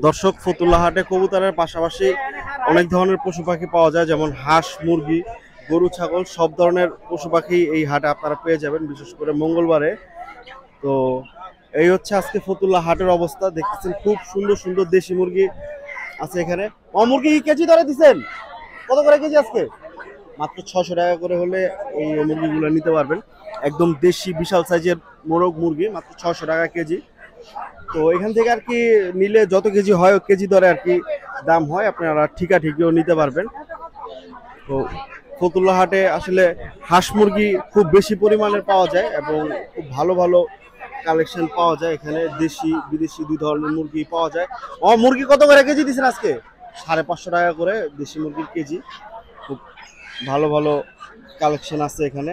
দর্শক, ফতুল্লা হাটে কবুতরের পাশাপাশি অনেক ধরনের পশু পাখি পাওয়া যায়, যেমন হাঁস, মুরগি, গরু, ছাগল সব ধরনের পশু পাখি এই হাটে আপনারা পেয়ে যাবেন, বিশেষ করে মঙ্গলবারে। তো এই হচ্ছে আজকে ফতুল্লা হাটের অবস্থা। দেখতেছেন খুব সুন্দর সুন্দর দেশি মুরগি আছে এখানে। মুরগি কেজি ধরে দিচ্ছেন কত করে কেজি আজকে? মাত্র 600 টাকা করে হলে এই মুরগিগুলো নিতে পারবেন। একদম দেশি বিশাল সাইজের মোরগ মুরগি, মাত্র 600 টাকা কেজি। তো এখান থেকে আর কি নিলে যত কেজি হয় কেজি দরে আর কি দাম হয়, আপনারা ঠিকাঠিকিও নিতে পারবেন। তো ফতুল্লা হাটে আসলে হাঁস মুরগি খুব বেশি পরিমাণের পাওয়া যায় এবং খুব ভালো ভালো কালেকশন পাওয়া যায় এখানে। দেশি বিদেশি দুই ধরনের মুরগি পাওয়া যায়। মুরগি কত করে কেজি দিচ্ছেন আজকে? 550 টাকা করে দেশি মুরগির কেজি। খুব ভালো ভালো কালেকশন আছে এখানে।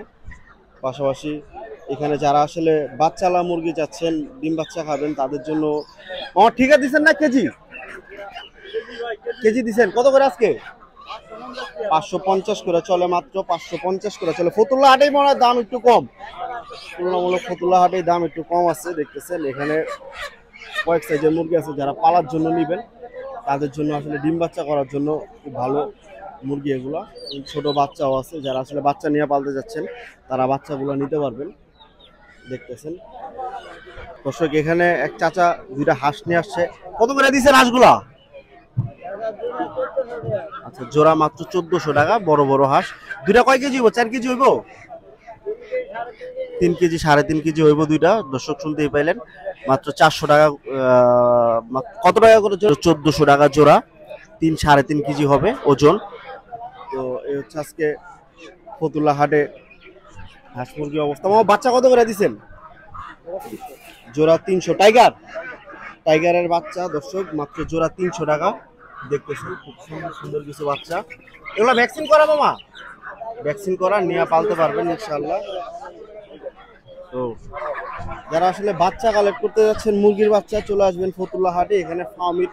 পাশাপাশি এখানে যারা আসলে বাচ্চালা মুরগি চাচ্ছেন, ডিম বাচ্চা খাবেন, তাদের জন্য ঠিক আছে দিচ্ছেন না কেজি? কেজি দিচ্ছেন কত করে আজকে? 550 করে চলে, মাত্র 550 করে চলে। ফতুল্লা হাটেই মনে হয় দাম একটু কম, তুলনামূলক ফতুল্লা হাটেই দাম একটু কম আছে। দেখতেছেন এখানে কয়েক সাইজের মুরগি আছে, যারা পালার জন্য নিবেন তাদের জন্য, আসলে ডিম বাচ্চা করার জন্য খুব ভালো মুরগি এগুলা। ছোট বাচ্চাও আছে, যারা আসলে বাচ্চা নিয়ে পালতে যাচ্ছেন তারা বাচ্চাগুলো নিতে পারবেন। দেখতেছেন দর্শক, এখানে এক চাচা দুইটা হাঁস নিয়ে আসছে। কত করে দিচ্ছেন হাঁসগুলা? আচ্ছা, জোড়া মাত্র 1400 টাকা। বড় বড় হাঁস দুইটা কয় কেজি হইব? 4 কেজি হইব? 3 কেজি 3.5 কেজি হইব দুইটা। দর্শক শুনতেই পাইলেন, মাত্র 400 টাকা। কত টাকা করে জোড়া? 1400 টাকা জোড়া। 3 সাড়ে 3 কেজি হবে ওজন। তো এই হচ্ছে আজকে ফতুল্লা হাটে হাঁস মুরগি অবস্থা। বাচ্চা কত করে দিচ্ছেন? জোড়া 300। টাইগারের বাচ্চা দর্শক মাত্র জোড়া 300 টাকা। দেখতেছেন খুব সুন্দর সুন্দর কিছু বাচ্চা। এগুলো ভ্যাকসিন করা মামা? ভ্যাকসিন করা, নিয়ে পালতে পারবেন ইনশাআল্লাহ। তো যারা আসলে বাচ্চা কালেক্ট করতে যাচ্ছেন, মুরগির বাচ্চা, চলে আসবেন ফতুল্লা হাটে। এখানে ফার্মির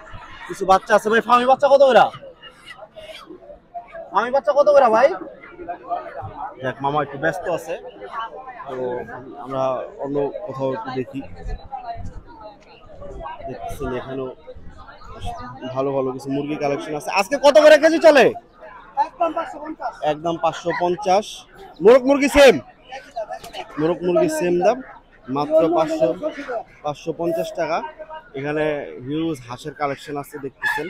কিছু বাচ্চা আছে। ভাই ফার্মি বাচ্চা কত করে? ফার্মি বাচ্চা কত করে ভাই? দেখ মামা একটু ব্যস্ত আছে, তো আমরা অন্য কোথাও একটু দেখি। দেখতেছেন এখানেও ভালো ভালো কিছু মুরগি কালেকশন আছে। আজকে কত করে কেজি চলে? একদম 550। মোরগ মুরগি সেম? মোরগ মুরগি সেম দাম, মাত্র 550 টাকা। এখানে হিউজ হাঁসের কালেকশন আছে, দেখতেছেন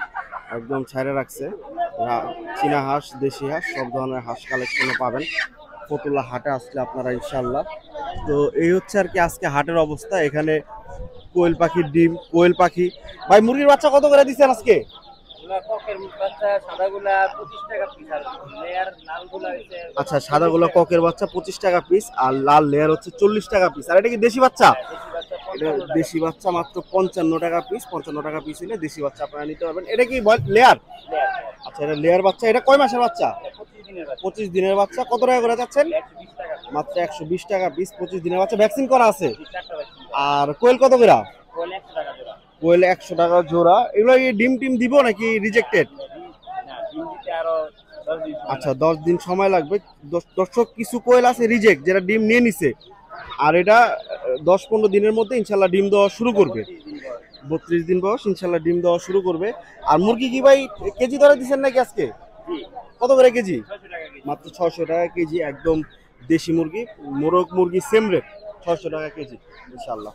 একদম ছাইরে রাখছে। চীনা হাঁস, দেশি হাঁস, সব ধরনের হাঁস কালেকশনও পাবেন ফতুল্লা হাটে আসলে আপনারা ইনশাল্লাহ। তো এই হচ্ছে আর কি আজকে হাটের অবস্থা। এখানে কোয়েল পাখির ডিম, কোয়েল পাখি। ভাই মুরগির বাচ্চা কত করে দিচ্ছেন আজকে? আচ্ছা, সাদাগুলা ককের বাচ্চা 25 টাকা পিস, আর লাল লেয়ার হচ্ছে 40 টাকা পিস। আর এটা কি দেশি বাচ্চা? এটা দেশি বাচ্চা, মাত্র 55 টাকা পিস। 55 টাকা পিস হলে দেশি বাচ্চা আপনারা নিতে পারবেন। এটা কি লেয়ার? আচ্ছা, এটা লেয়ার বাচ্চা। এটা কয় মাসের বাচ্চা? 25 দিনের বাচ্চা। কত টাকা করে যাচ্ছেন? মাত্র 120 টাকা পিস, 25 দিনের বাচ্চা। ভ্যাকসিন করা আছে। আর কোয়েল কত করে? কোয়েল 100 টাকা জোড়া। এগুলো ডিম টিম দিব নাকি রিজেক্টেড? আচ্ছা, 10 দিন সময় লাগবে। দর্শক, কিছু কোয়েল আছে রিজেক্ট, যেটা ডিম নিয়ে নিছে, আর এটা 10-15 দিনের মধ্যে ইনশাল্লাহ ডিম দেওয়া শুরু করবে। 32 দিন বয়স, ইনশাল্লাহ ডিম দেওয়া শুরু করবে। আর মুরগি কি ভাই কেজি ধরে দিচ্ছেন নাকি আজকে? কত করে কেজি? মাত্র 600 টাকা কেজি। একদম দেশি মুরগি, মোরগ মুরগি সেম রেট, 600 টাকা কেজি ইনশাল্লাহ।